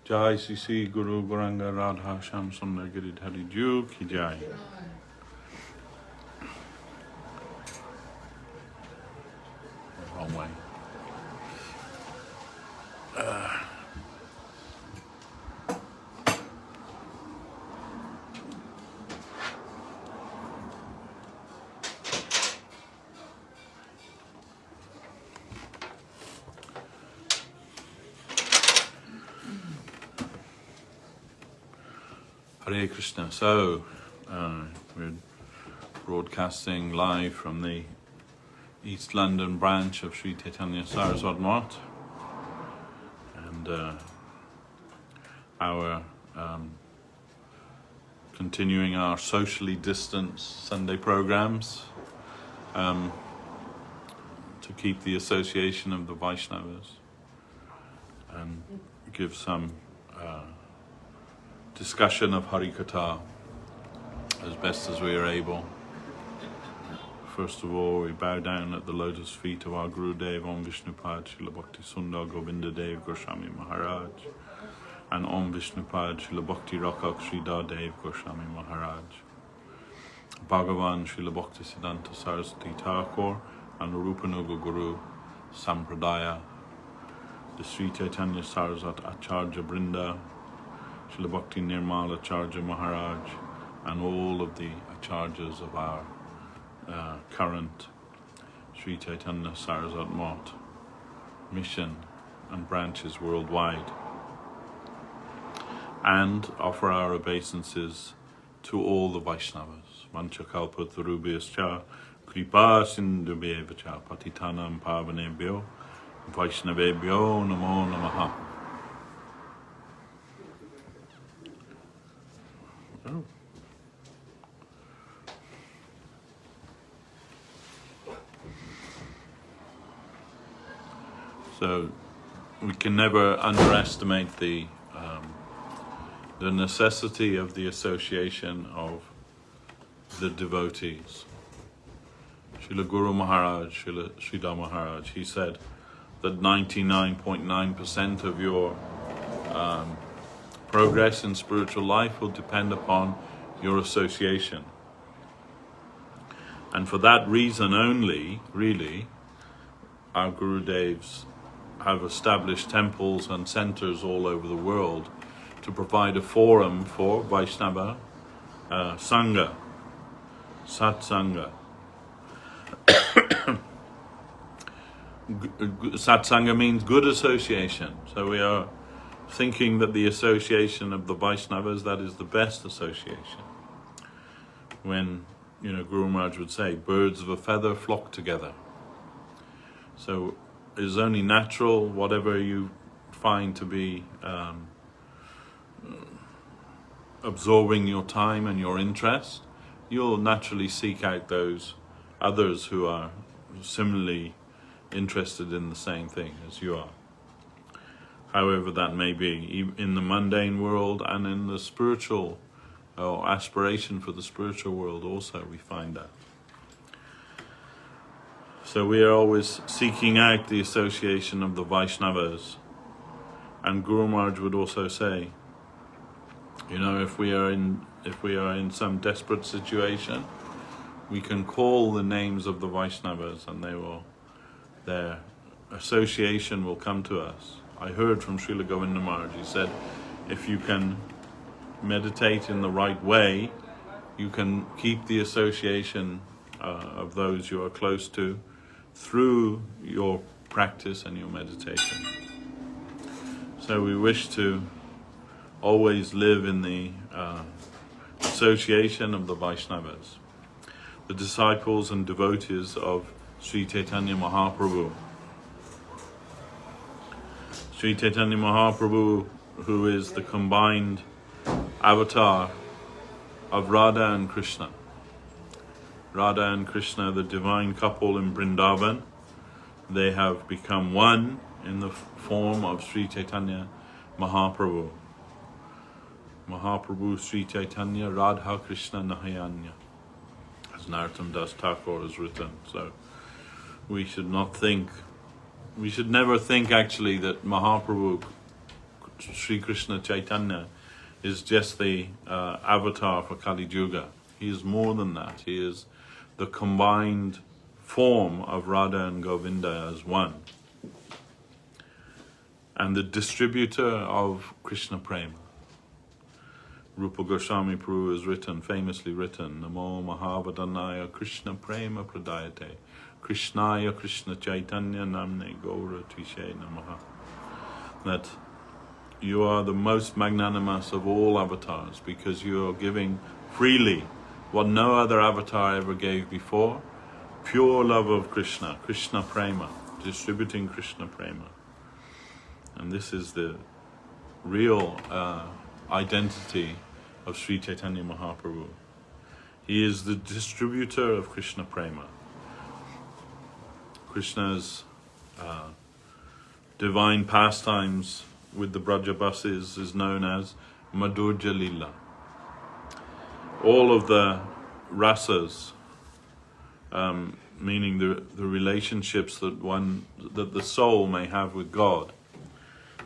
Jai Sisi Guru Goranga Radha Sham Sundar Giridhari Ju Ki Jai. Wrong way. Hare Krishna. So, we're broadcasting live from the East London branch of Sri Chaitanya Saraswat Math, and our continuing our socially distanced Sunday programs to keep the association of the Vaishnavas and give some discussion of Harikatha as best as we are able. First of all, we bow down at the lotus feet of our Guru Dev, Om Vishnupad Srila Bhakti Sundar Govinda Dev Goswami Maharaj, and Om Vishnupad Srila Bhakti Rakak Sridhar Dev Goswami Maharaj, Bhagavan Srila Bhakti Siddhanta Saraswati Thakur, and Rupanuga Guru Sampradaya, the Sri Chaitanya Saraswat Acharya Brinda, Srila Bhakti Nirmal Acharya Maharaj, and all of the Acharyas of our current Sri Chaitanya Saraswat Math mission and branches worldwide, and offer our obeisances to all the Vaishnavas. Vanchakalpatarubhyascha kripa sindhubhyevacha patitanam pavanebhyo Vaishnavebhyo namo namaha. Oh. So we can never underestimate the necessity of the association of the devotees. Srila Guru Maharaj, Srila Sridhar Maharaj, he said that 99.9% of your progress in spiritual life will depend upon your association. And for that reason only, really, our Guru Devs have established temples and centers all over the world to provide a forum for Vaishnava Sangha, Satsanga. Satsanga means good association. So we are thinking that the association of the Vaishnavas, that is the best association. When, Guru Maharaj would say, birds of a feather flock together. So it is only natural, whatever you find to be absorbing your time and your interest, you'll naturally seek out those others who are similarly interested in the same thing as you are. However that may be, in the mundane world and in the spiritual, or aspiration for the spiritual world also, we find that. So we are always seeking out the association of the Vaishnavas. And Guru Maharaj would also say, if we are in some desperate situation, we can call the names of the Vaishnavas and their association will come to us. I heard from Srila Govinda Maharaj, he said, if you can meditate in the right way, you can keep the association of those you are close to through your practice and your meditation. So we wish to always live in the association of the Vaishnavas, the disciples and devotees of Sri Chaitanya Mahaprabhu. Sri Chaitanya Mahaprabhu, who is the combined avatar of Radha and Krishna. Radha and Krishna, the divine couple in Vrindavan, they have become one in the form of Sri Chaitanya Mahaprabhu. Mahaprabhu Sri Chaitanya Radha Krishna Nahayanya, as Narottam Das Thakur has written. So we should never think actually that Mahaprabhu Sri Krishna Chaitanya is just the avatar for Kali Yuga. He is more than that. He is the combined form of Radha and Govinda as one, and the distributor of Krishna Prema. Rupa Goswami Prabhu has written, famously written, Namo Mahavadanaya Krishna Prema Pradayate Krishnaya Krishna Chaitanya Namne Gaura Tvishe Namaha. That you are the most magnanimous of all avatars, because you are giving freely what no other avatar ever gave before, pure love of Krishna, Krishna Prema, distributing Krishna Prema. And this is the real identity of Sri Chaitanya Mahaprabhu. He is the distributor of Krishna Prema. Krishna's divine pastimes with the Brajavasis is known as Madhurya Lila. All of the rasas, meaning the relationships that the soul may have with God,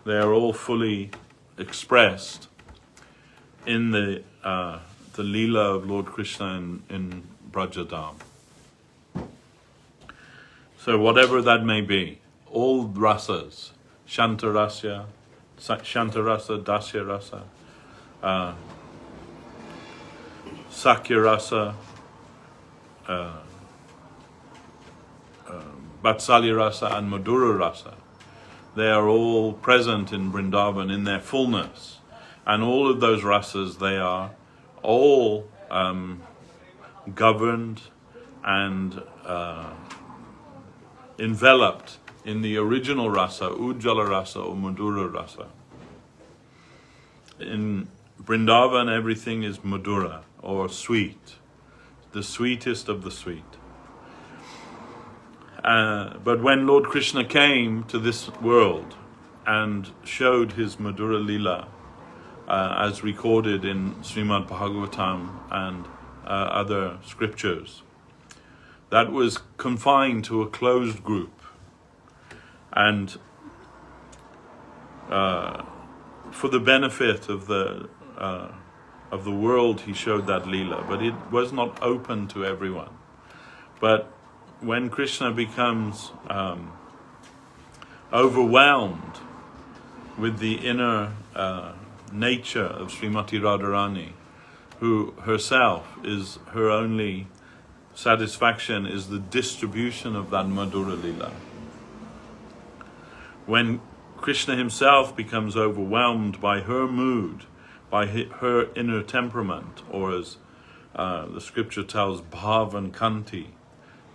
they are all fully expressed in the Leela of Lord Krishna in Brajadam. So whatever that may be, all rasas, Shantarasa, Dasya Rasa, Sakya Rasa, Vatsalya Rasa and Madhura Rasa, they are all present in Vrindavan in their fullness. And all of those rasas, they are all governed and enveloped in the original rasa, Ujjala Rasa or Madhura Rasa. In Vrindavan, everything is Madhura or sweet, the sweetest of the sweet. But when Lord Krishna came to this world and showed his Madhura Lila, as recorded in Srimad Bhagavatam and other scriptures, that was confined to a closed group. And for the benefit of the world, he showed that Leela, but it was not open to everyone. But when Krishna becomes overwhelmed with the inner nature of Srimati Radharani, who herself is her only satisfaction is the distribution of that Madhura Lila. When Krishna himself becomes overwhelmed by her mood, by her inner temperament, or as the scripture tells, Bhav and Kanti,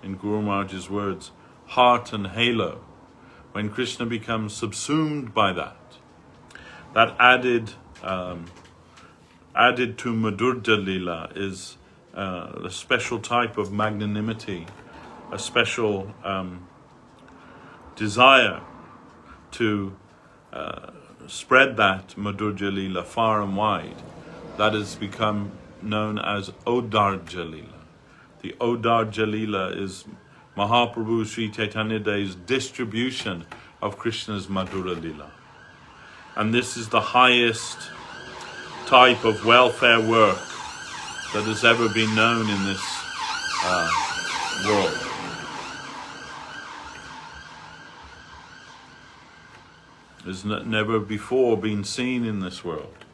in Guru Maharaj's words, heart and halo, when Krishna becomes subsumed by that added to Madhurya Lila is a special type of magnanimity, a special desire to spread that Madhurya Lila far and wide. That has become known as Odarja Lila. The Odarja Lila is Mahaprabhu Sri Chaitanya Dev's distribution of Krishna's Madhura Lila. And this is the highest type of welfare work that has ever been known in this world. Has never before been seen in this world.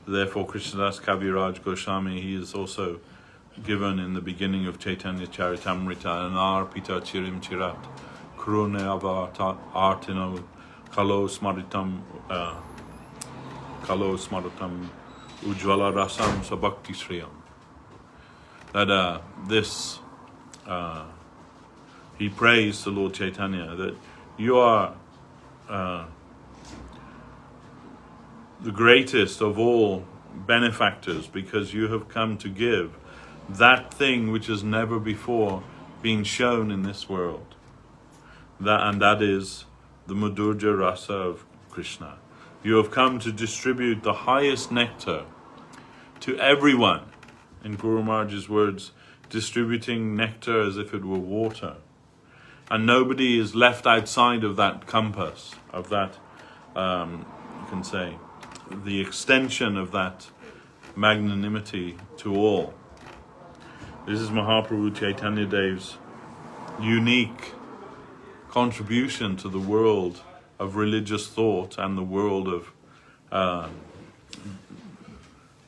Therefore, Krishnadas Kaviraj Goswami, he is also given in the beginning of Chaitanya Charitamrita, Anar Pita Chirim Chirat, Krone Avata Artino, Kalo Smaritam Ujjvala Rasam Sabhakti Sriyam. That he prays to Lord Chaitanya that you are the greatest of all benefactors, because you have come to give that thing which has never before been shown in this world. That is the Madhurya Rasa of Krishna. You have come to distribute the highest nectar to everyone. In Guru Maharaj's words, distributing nectar as if it were water. And nobody is left outside of that compass, of that can say, the extension of that magnanimity to all. This is Mahaprabhu Chaitanya Dev's unique contribution to the world of religious thought and the world of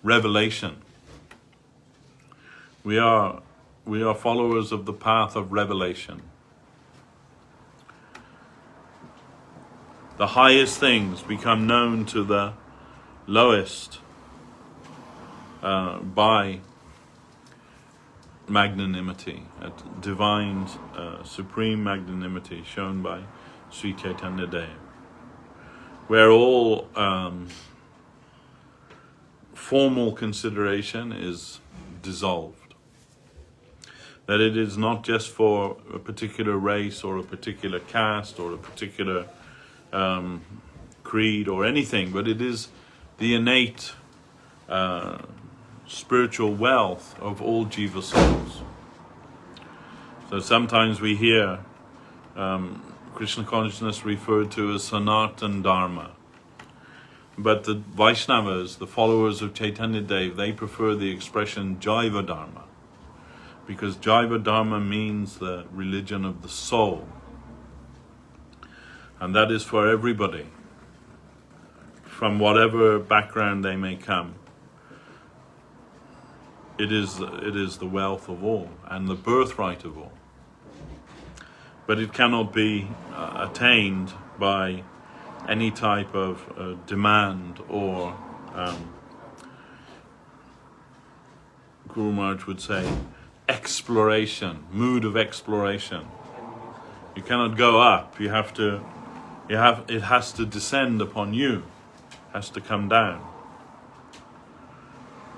revelation. We are followers of the path of revelation. The highest things become known to the lowest by magnanimity, at divine, supreme magnanimity shown by Sri Chaitanya Dev, where all formal consideration is dissolved. That it is not just for a particular race or a particular caste or a particular creed or anything, but it is the innate spiritual wealth of all jiva souls. So sometimes we hear Krishna consciousness referred to as Sanatan Dharma. But the Vaishnavas, the followers of Chaitanya Dev, they prefer the expression Jaiva Dharma, because Jaiva Dharma means the religion of the soul. And that is for everybody, from whatever background they may come. It is the wealth of all and the birthright of all. But it cannot be attained by any type of demand or, Guru Maharaj would say, exploration, mood of exploration. You cannot go up. It has to descend upon you, has to come down.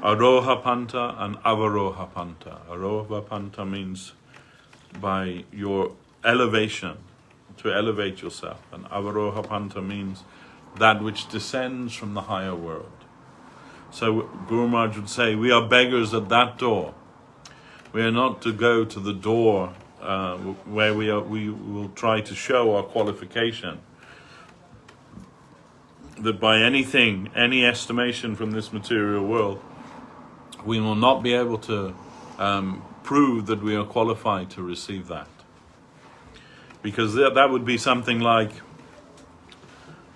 Aroha Panta and Avaroha Panta. Aroha Panta means by your elevation, to elevate yourself. And Avaroha Panta means that which descends from the higher world. So Guru Maharaj would say, we are beggars at that door. We are not to go to the door where we will try to show our qualification. That by anything, any estimation from this material world, we will not be able to prove that we are qualified to receive that. Because that would be something like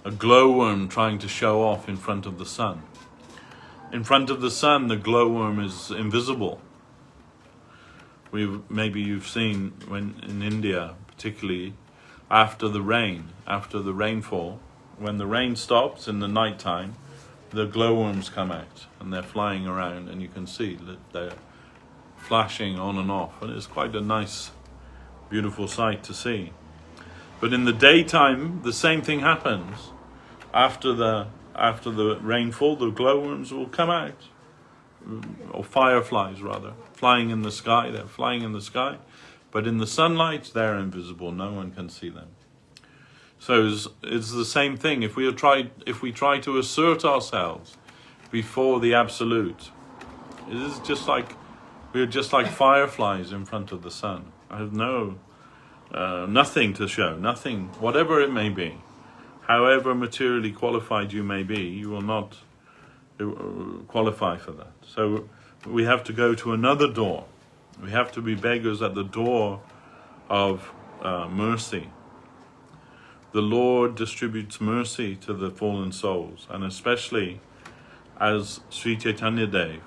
a glowworm trying to show off in front of the sun. In front of the sun, the glowworm is invisible. Maybe you've seen when in India, particularly after the rainfall, when the rain stops in the night time, the glowworms come out and they're flying around, and you can see that they're flashing on and off, and it's quite a nice, beautiful sight to see. But in the daytime, the same thing happens. After the rainfall, the glowworms will come out, or fireflies rather, flying in the sky. They're flying in the sky, but in the sunlight, they're invisible. No one can see them. So it's the same thing. If we try to assert ourselves before the Absolute, it is just like we're just like fireflies in front of the sun. I have nothing to show, nothing, whatever it may be. However materially qualified you may be, you will not qualify for that. So we have to go to another door. We have to be beggars at the door of mercy. The Lord distributes mercy to the fallen souls, and especially as Sri Chaitanya Dev,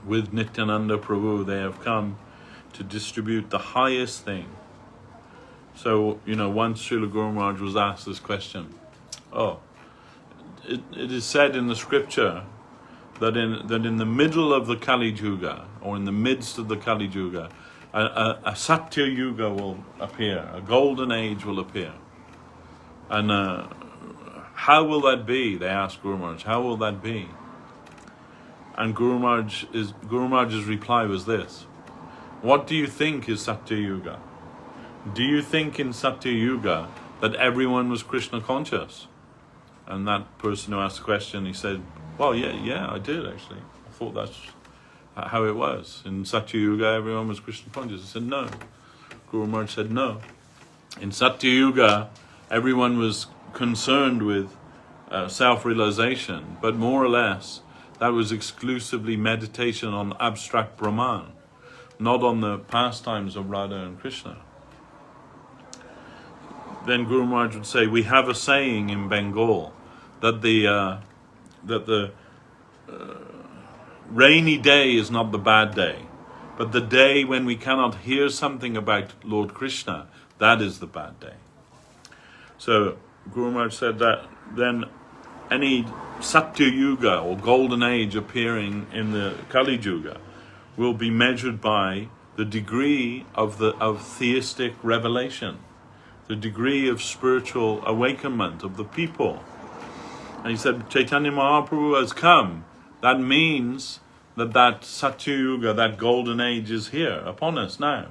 with Nityananda Prabhu, they have come to distribute the highest thing. So, once Srila Guru Maharaj was asked this question, it is said in the scripture that in the middle of the Kali Yuga, or in the midst of the Kali Yuga, a Satya Yuga will appear, a golden age will appear. And how will that be? They asked Guru Maharaj, how will that be? And Guru Maharaj's reply was this: what do you think is Satya Yuga? Do you think in Satya Yuga that everyone was Krishna conscious? And that person who asked the question, he said, well, yeah, I did actually. I thought that's how it was. In Satya Yuga, everyone was Krishna conscious. I said, no. Guru Maharaj said, no. In Satya Yuga, everyone was concerned with self-realization, but more or less that was exclusively meditation on abstract Brahman, not on the pastimes of Radha and Krishna. Then Guru Maharaj would say, we have a saying in Bengal that the rainy day is not the bad day, but the day when we cannot hear something about Lord Krishna, that is the bad day. So Guru Maharaj said that then any Satya Yuga or golden age appearing in the Kali Yuga will be measured by the degree of theistic revelation, the degree of spiritual awakenment of the people. And he said, Chaitanya Mahaprabhu has come. That means that Satya Yuga, that golden age, is here upon us now.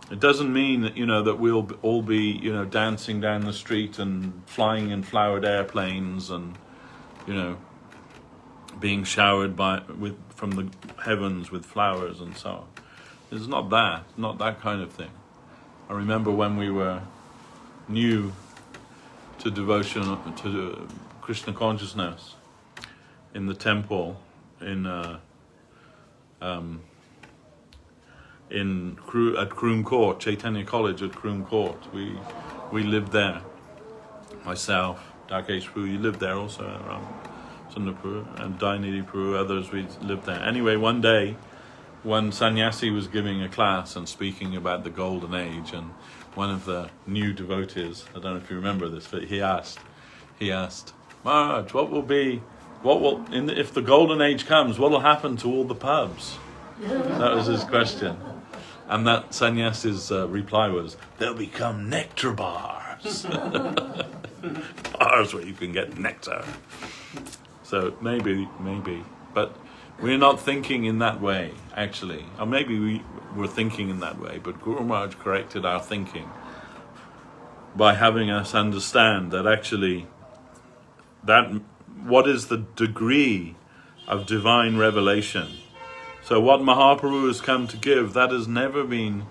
It doesn't mean that, that we'll all be, dancing down the street and flying in flowered airplanes and, being showered from the heavens with flowers and so on. It's not that kind of thing. I remember when we were new to devotion, to Krishna consciousness in the temple at Croom Court, Chaitanya College at Croom Court. We lived there. Myself, Dakesh Prabhu, you lived there also, around Sundarpur, and Dainidhi Prabhu, others, we lived there. Anyway, one day, one sannyasi was giving a class and speaking about the golden age, and one of the new devotees, I don't know if you remember this, but he asked, Maharaj, if the golden age comes, what will happen to all the pubs? That was his question. And that sannyasi's reply was, they'll become nectar bars. Bars where you can get nectar. So maybe, but we're not thinking in that way, actually. Or maybe we were thinking in that way, but Guru Maharaj corrected our thinking by having us understand that actually, what is the degree of divine revelation. So what Mahaprabhu has come to give, that has never been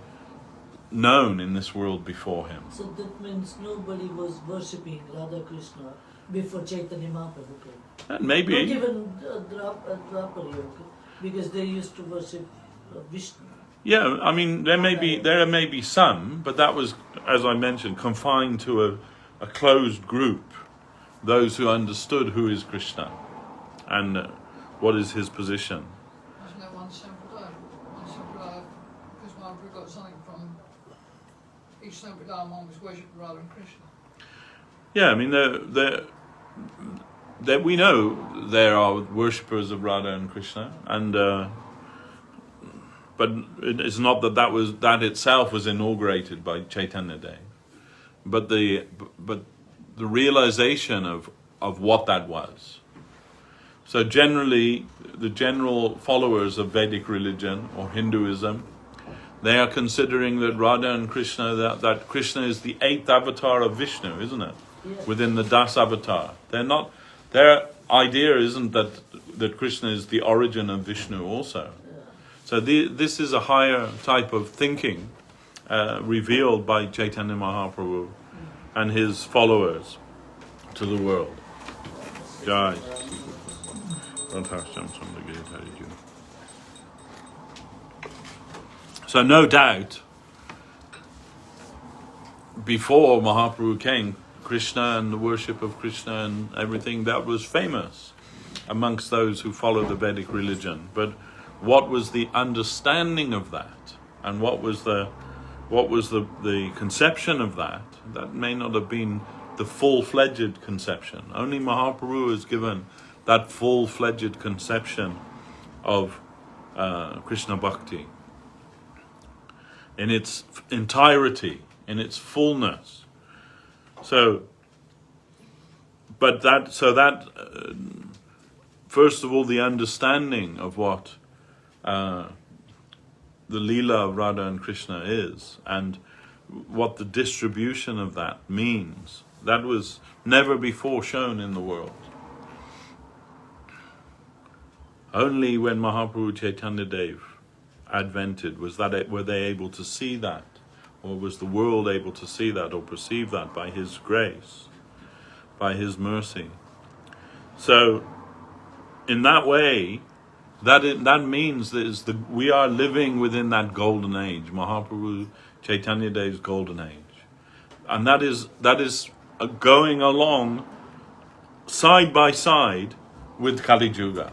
known in this world before him. So that means nobody was worshipping Radha Krishna before Chaitanya Mahaprabhu came. And maybe. Not even Dwapar Yuga, because they used to worship Vishnu. Yeah, I mean, there may be some, but that was, as I mentioned, confined to a closed group, those who understood who is Krishna and what is his position. Wasn't there one Sripad, because Mahaprabhu got something from each Sripad, one was worshipped Radha and Krishna. Yeah, I mean, we know there are worshippers of Radha and Krishna, and but it's not that itself was inaugurated by Chaitanya Day, but the realization of what that was. So generally, the general followers of Vedic religion or Hinduism, they are considering that Radha and Krishna, that Krishna is the 8th avatar of Vishnu, isn't it? Yes. Within the Das avatar. Their idea isn't that Krishna is the origin of Vishnu also. So this is a higher type of thinking revealed by Chaitanya Mahaprabhu and his followers to the world. Jai. So no doubt, before Mahaprabhu came, Krishna and the worship of Krishna and everything, that was famous amongst those who follow the Vedic religion. But what was the understanding of that, and what was the conception of that? That may not have been the full-fledged conception. Only Mahaprabhu has given that full-fledged conception of Krishna Bhakti in its entirety, in its fullness. First of all, the understanding of what the Leela of Radha and Krishna is, and what the distribution of that means, that was never before shown in the world. Only when Mahaprabhu Chaitanya Dev advented were they able to see that, or was the world able to see that or perceive that by his grace. by His mercy. So, in that way, that means that we are living within that golden age, Mahaprabhu Chaitanya Dev's golden age, and that is going along side by side with Kali Yuga.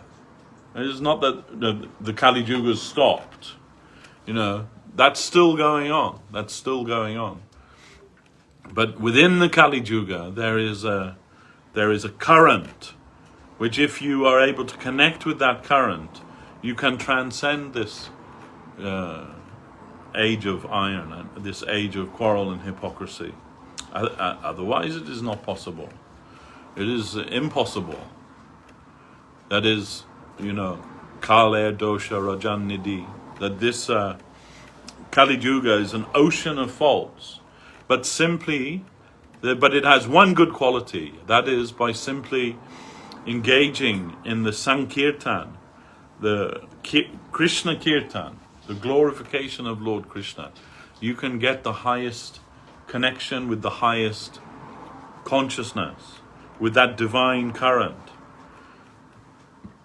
It is not that the Kali Yuga has stopped. That's still going on. That's still going on. But within the Kali Yuga, there is a current, which if you are able to connect with that current, you can transcend this age of iron and this age of quarrel and hypocrisy. Otherwise, it is not possible. It is impossible. That is, Kale Dosha Rajan Nidhi. That this Kali Yuga is an ocean of faults, but it has one good quality. That is, by simply engaging in the Sankirtan, the Krishna Kirtan, the glorification of Lord Krishna, you can get the highest connection with the highest consciousness, with that divine current.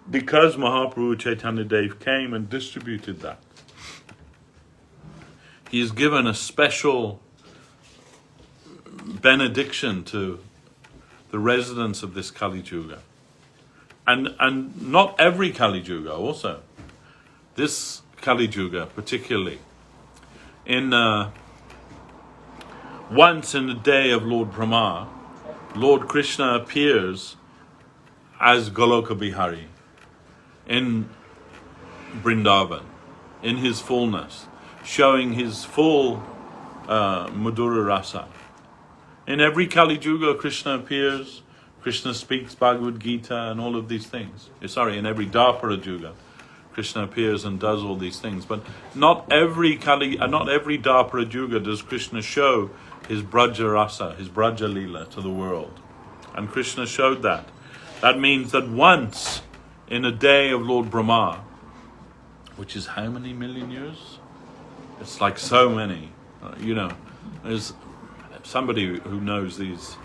Because Mahaprabhu Chaitanya Dev came and distributed that, he is given a special benediction to the residents of this Kali Yuga. And not every Kali Yuga also. This Kali Yuga particularly. Once in the day of Lord Brahma, Lord Krishna appears as Goloka Bihari in Vrindavan, in his fullness, showing his full Madhura Rasa. In every Kali Yuga, Krishna appears, Krishna speaks Bhagavad Gita and all of these things. In every Dwapara Yuga, Krishna appears and does all these things. But not every Dwapara Yuga does Krishna show his Braja Rasa, his Braja Leela to the world. And Krishna showed that. That means that once in a day of Lord Brahma, which is how many million years? It's like so many. There's somebody who knows these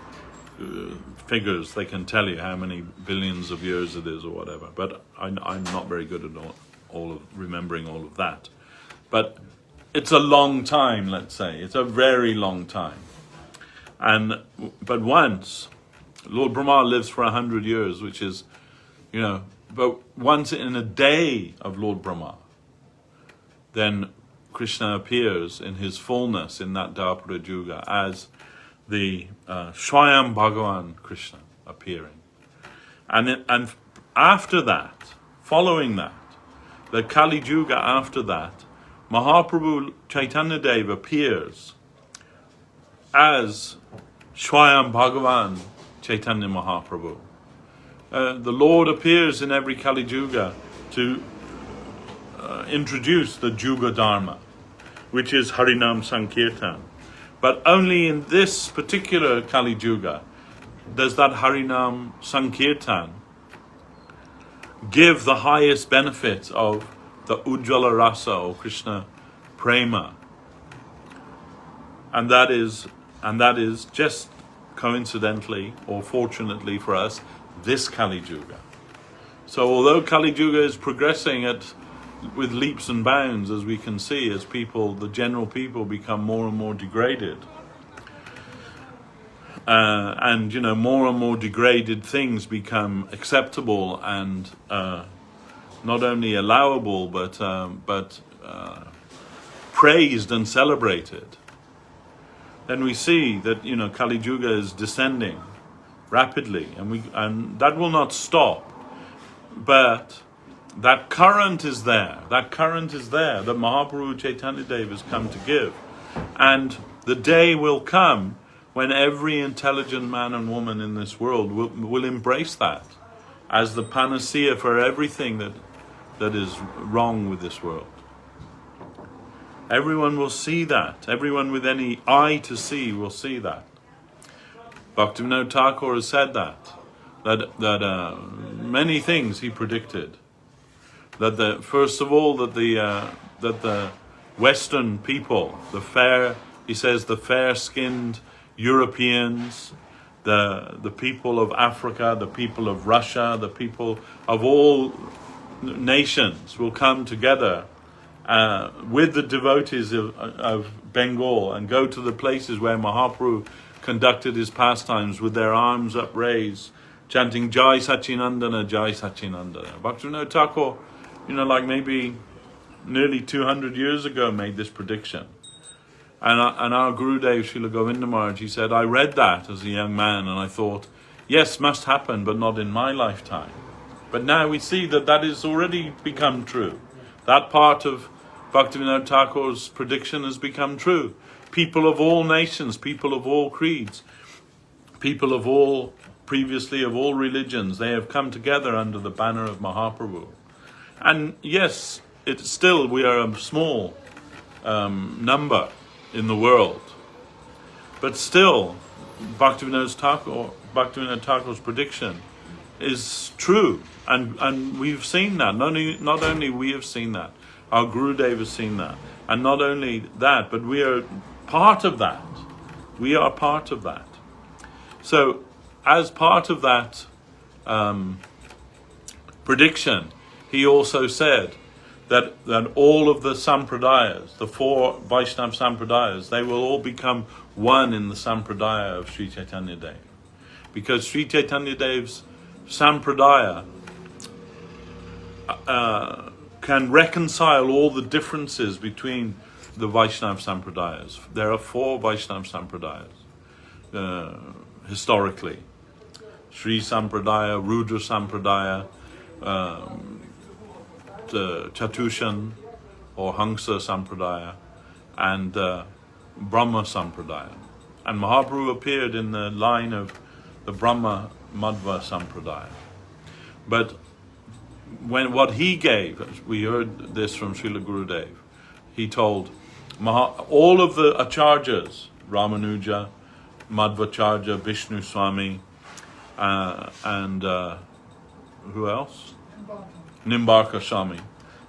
figures, they can tell you how many billions of years it is or whatever. But I'm not very good at all of remembering all of that. But it's a long time, let's say. It's a very long time. But once, Lord Brahma lives for 100 years, which is, but once in a day of Lord Brahma, then Krishna appears in his fullness in that Dwapara Yuga as the Swayam Bhagavan Krishna appearing. And after that, following that, the Kali Yuga after that, Mahaprabhu Chaitanya Dev appears as Swayam Bhagavan Chaitanya Mahaprabhu. The Lord appears in every Kali Yuga to introduce the Yuga Dharma, which is Harinam Sankirtan. But only in this particular Kali Yuga does that Harinam Sankirtan give the highest benefit of the Ujjvala Rasa or Krishna Prema. And that is just coincidentally or fortunately for us, this Kali Yuga. So although Kali Yuga is progressing with leaps and bounds, as we can see, as the general people become more and more degraded, and more and more degraded things become acceptable and not only allowable but praised and celebrated, then we see that Kali Yuga is descending rapidly, and that will not stop. But that current is there. That Mahaprabhu Chaitanya Dev has come to give. And the day will come when every intelligent man and woman in this world will embrace that as the panacea for everything that is wrong with this world. Everyone will see that. Everyone with any eye to see will see that. Bhaktivinoda Thakur has said that many things he predicted. That first of all, that the Western people, the fair-skinned Europeans, the people of Africa, the people of Russia, the people of all nations will come together with the devotees of Bengal and go to the places where Mahaprabhu conducted his pastimes with their arms upraised, chanting Jai Sachinandana, Jai Sachinandana. Bhaktivinoda Thakur, like maybe nearly 200 years ago made this prediction. And our Gurudev, Srila Govinda Maharaj, he said, I read that as a young man and I thought, yes, must happen, but not in my lifetime. But now we see that has already become true. That part of Bhaktivinoda Thakur's prediction has become true. People of all nations, people of all creeds, people of all, previously of all religions, they have come together under the banner of Mahaprabhu. And yes, we are a small number in the world. But still, Bhaktivinoda Thakur's prediction is true. And we've seen that. Not only we have seen that, our Gurudev has seen that. And not only that, but we are part of that. We are part of that. So, as part of that prediction, he also said that all of the sampradayas, the 4 Vaishnava sampradayas, they will all become one in the sampradaya of Sri Chaitanya Dev. Because Sri Chaitanya Dev's sampradaya can reconcile all the differences between the Vaishnava sampradayas. There are 4 Vaishnava sampradayas historically. Sri Sampradaya, Rudra Sampradaya, the Chatushan or Hamsa Sampradaya, and Brahma Sampradaya. And Mahaprabhu appeared in the line of the Brahma Madhva Sampradaya. But what he gave, we heard this from Srila Gurudev, he told all of the acharyas, Ramanuja, Madhvacharya, Vishnu Swami, and who else? Nimbarka Swami,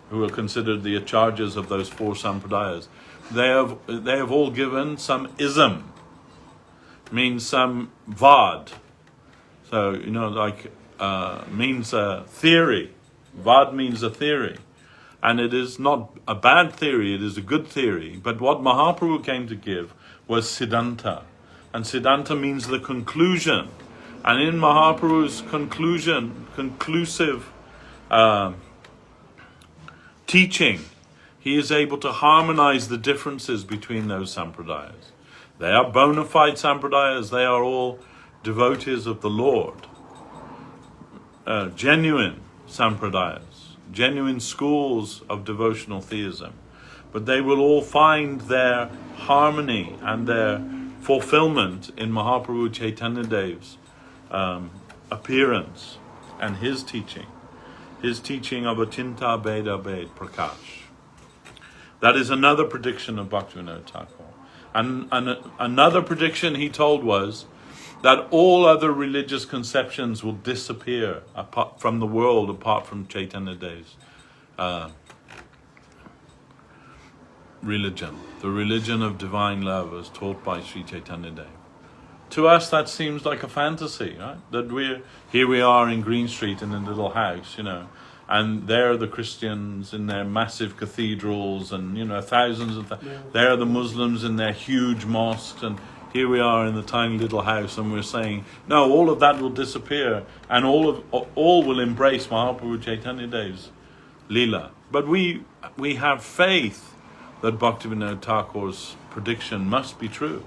who are considered the acharyas of those 4 sampradayas. They have all given some ism, means some vad. So, means a theory. Vad means a theory. And it is not a bad theory, it is a good theory. But what Mahaprabhu came to give was Siddhanta. And Siddhanta means the conclusion. And in Mahaprabhu's conclusive teaching, he is able to harmonize the differences between those sampradayas. They are bona fide sampradayas, they are all devotees of the Lord. Genuine sampradayas, genuine schools of devotional theism. But they will all find their harmony and their fulfillment in Mahaprabhu Chaitanya Dev's appearance and his teaching of Achinta Beda Bed Prakash. That is another prediction of Bhaktivinoda Thakur. And another prediction he told was that all other religious conceptions will disappear apart from the world, apart from Chaitanya Dev's religion, the religion of divine love as taught by Sri Chaitanya Dev. To us that seems like a fantasy, right? That we are in Green Street in a little house, and there are the Christians in their massive cathedrals and, thousands of there are the Muslims in their huge mosques, and here we are in the tiny little house and we're saying, no, all of that will disappear and all will embrace Mahaprabhu Chaitanya Dev's Leela. But we have faith that Bhaktivinoda Thakur's prediction must be true.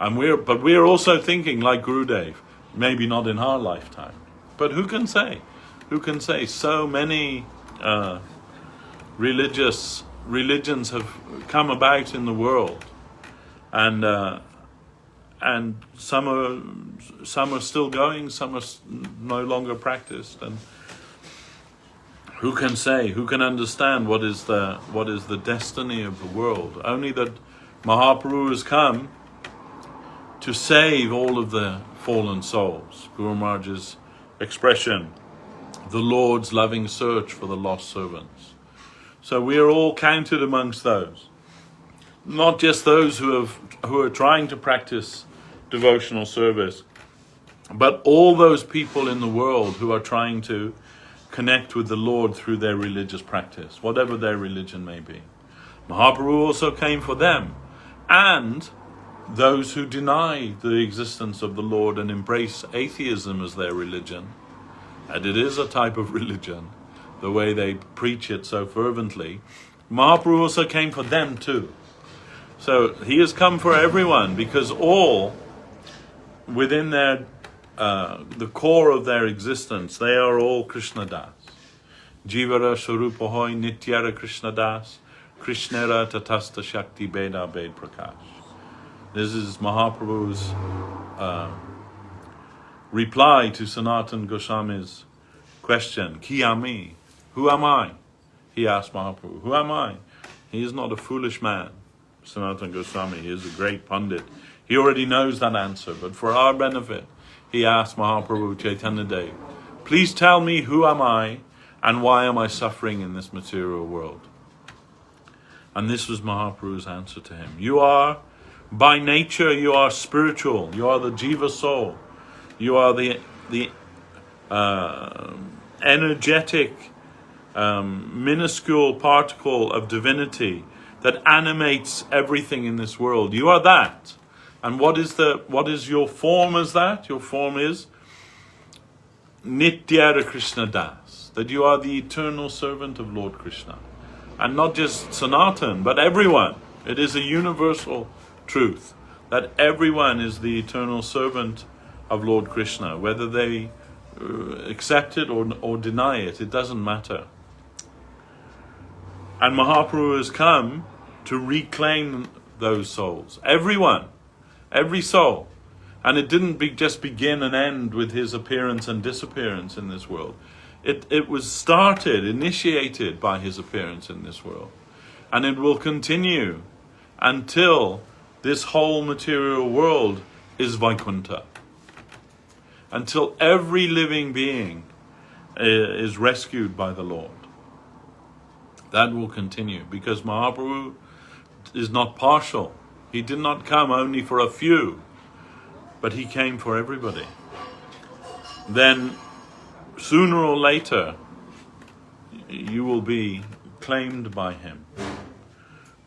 And we're also thinking like Gurudev, maybe not in our lifetime. But who can say? Who can say? So many religions have come about in the world, and some are still going, some are no longer practiced, and who can say? Who can understand what is the destiny of the world? Only that Mahaprabhu has come to save all of the fallen souls. Guru Maharaj's expression, the Lord's loving search for the lost servants. So we are all counted amongst those. Not just those who are trying to practice devotional service but all those people in the world who are trying to connect with the Lord through their religious practice, whatever their religion may be. Mahaprabhu also came for them, and those who deny the existence of the Lord and embrace atheism as their religion, and it is a type of religion, the way they preach it so fervently. Mahaprabhu also came for them too. So he has come for everyone, because all within their the core of their existence, they are all Krishna Das. Jivara Swarupahoy Nityara Krishna Das, Krishnera Tatasta Shakti Beda Bed Prakash. This is Mahaprabhu's reply to Sanatana Goswami's question, Ki ami? Who am I? He asked Mahaprabhu, who am I? He is not a foolish man, Sanatana Goswami. He is a great Pandit. He already knows that answer, but for our benefit, he asked Mahaprabhu Chaitanya Dev, please tell me who am I and why am I suffering in this material world? And this was Mahaprabhu's answer to him. You are, by nature, you are spiritual. You are the Jiva soul. You are the energetic, minuscule particle of divinity that animates everything in this world. You are that. And what is your form as that? Your form is Nityara Krishna Das, that you are the eternal servant of Lord Krishna. And not just Sanatan, but everyone. It is a universal truth that everyone is the eternal servant of Lord Krishna. Whether they accept it or deny it, it doesn't matter. And Mahaprabhu has come to reclaim those souls. Everyone. Every soul. And it didn't just begin and end with his appearance and disappearance in this world. It was started, initiated by his appearance in this world. And it will continue until this whole material world is Vaikuntha. Until every living being is rescued by the Lord. That will continue, because Mahaprabhu is not partial. He did not come only for a few, but he came for everybody. Then, sooner or later, you will be claimed by him.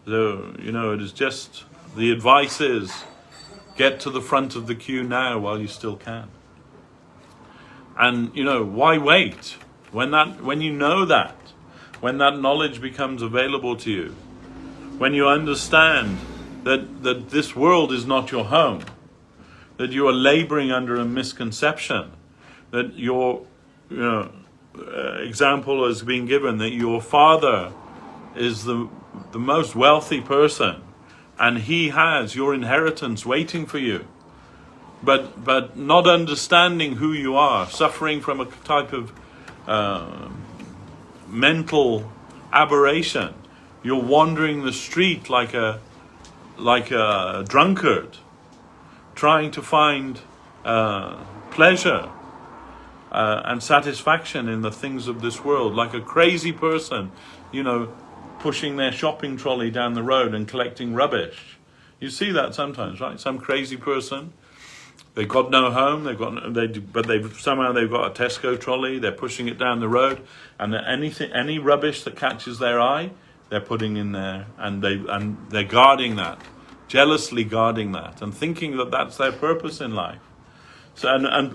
So, it is just, the advice is, get to the front of the queue now while you still can. And, why wait? When you know that, when that knowledge becomes available to you, when you understand that this world is not your home, that you are laboring under a misconception, that your example has been given, that your father is the most wealthy person, and he has your inheritance waiting for you, but not understanding who you are, suffering from a type of mental aberration. You're wandering the street like a drunkard, trying to find pleasure and satisfaction in the things of this world, like a crazy person, pushing their shopping trolley down the road and collecting rubbish. You see that sometimes, right? Some crazy person, they've got no home, but they've got a Tesco trolley, they're pushing it down the road, and any rubbish that catches their eye, they're putting in there, and they're guarding that, jealously guarding that, and thinking that that's their purpose in life. So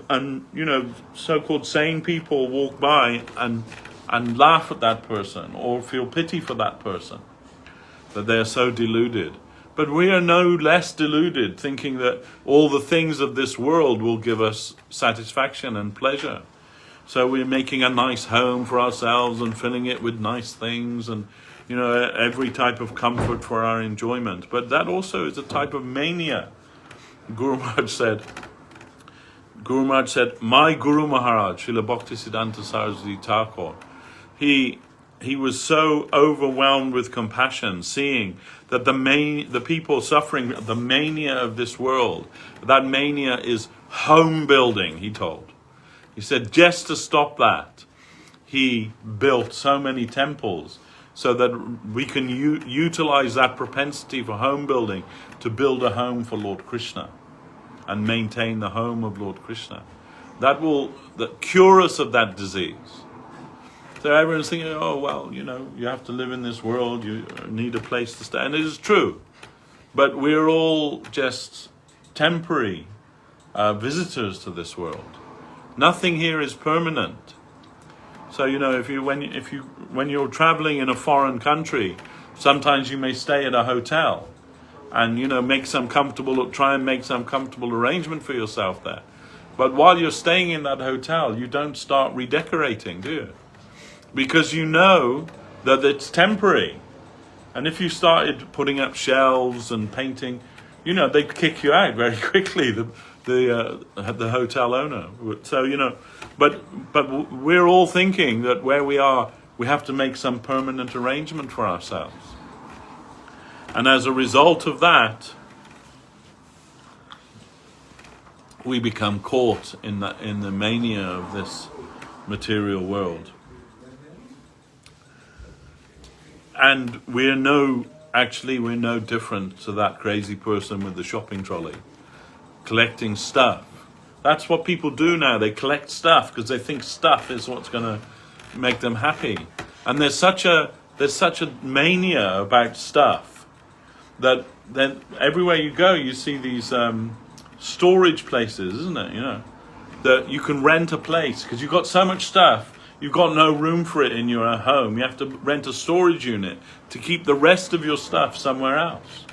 and so-called sane people walk by and laugh at that person or feel pity for that person, that they're so deluded. But we are no less deluded, thinking that all the things of this world will give us satisfaction and pleasure. So we're making a nice home for ourselves and filling it with nice things and every type of comfort for our enjoyment. But that also is a type of mania. Guru Maharaj said, my Guru Maharaj, Srila Bhaktisiddhanta Saraswati Thakur, he was so overwhelmed with compassion, seeing that the people suffering the mania of this world, that mania is home building, he told. He said, just to stop that, he built so many temples so that we can utilize that propensity for home building to build a home for Lord Krishna. and maintain the home of Lord Krishna. That will cure us of that disease. So everyone's thinking, oh, well, you have to live in this world, you need a place to stay. And it is true. But we're all just temporary visitors to this world. Nothing here is permanent. So, when you're traveling in a foreign country, sometimes you may stay at a hotel and, try and make some comfortable arrangement for yourself there. But while you're staying in that hotel, you don't start redecorating, do you? Because you know that it's temporary. And if you started putting up shelves and painting, they'd kick you out very quickly, the hotel owner. So, but we're all thinking that where we are, we have to make some permanent arrangement for ourselves. And as a result of that, we become caught in the mania of this material world. And we're no different to that crazy person with the shopping trolley, collecting stuff. That's what people do now. They collect stuff because they think stuff is what's going to make them happy. And there's such a mania about stuff that then everywhere you go, you see these storage places, isn't it? That you can rent a place because you've got so much stuff. You've got no room for it in your home. You have to rent a storage unit to keep the rest of your stuff somewhere else.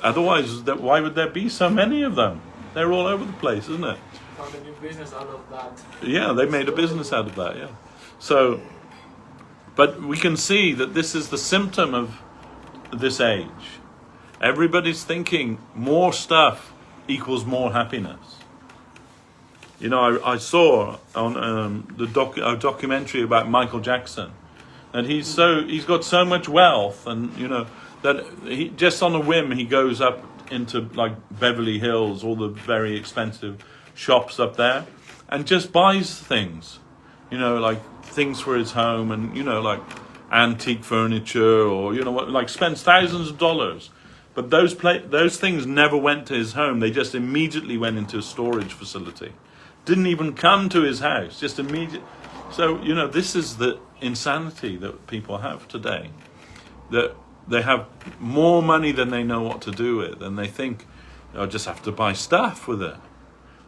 Otherwise, why would there be so many of them? They're all over the place, isn't it? Found a new business out of that. Yeah, they made a business out of that, yeah. So, but we can see that this is the symptom of this age. Everybody's thinking more stuff equals more happiness. I saw on a documentary about Michael Jackson, and he's got so much wealth, and that he just on a whim he goes up into like Beverly Hills, all the very expensive shops up there, and just buys things, like things for his home, and like antique furniture, or like spends thousands of dollars. But those things never went to his home. They just immediately went into a storage facility. Didn't even come to his house, just immediate. So, this is the insanity that people have today. That they have more money than they know what to do with, and they think, I just have to buy stuff with it.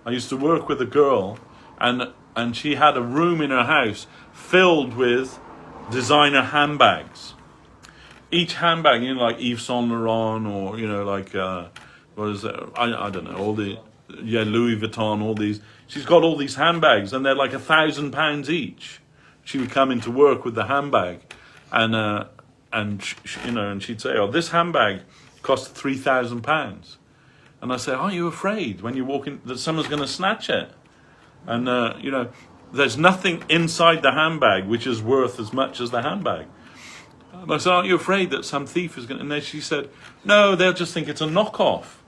I used to work with a girl, and she had a room in her house filled with designer handbags. Each handbag, like Yves Saint Laurent, or, what is it? I don't know, Louis Vuitton, all these. She's got all these handbags, and they're like £1,000 each. She would come into work with the handbag, and she'd say, "Oh, this handbag cost £3,000." And I say, "Aren't you afraid when you walk in that someone's going to snatch it?" And there's nothing inside the handbag which is worth as much as the handbag. And I said, "Aren't you afraid that some thief is going to?" And then she said, "No, they'll just think it's a knockoff."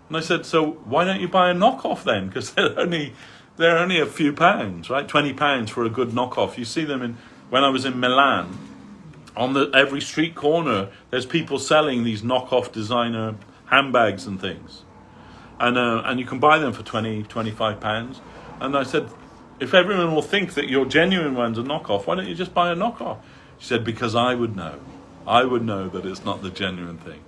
And I said, "So why don't you buy a knockoff then? Because they're only a few pounds, right? £20 for a good knockoff. You see them when I was in Milan, on every street corner, there's people selling these knockoff designer handbags and things, and you can buy them for £25. And I said, if everyone will think that your genuine one's a knockoff, why don't you just buy a knockoff? She said, because I would know that it's not the genuine thing.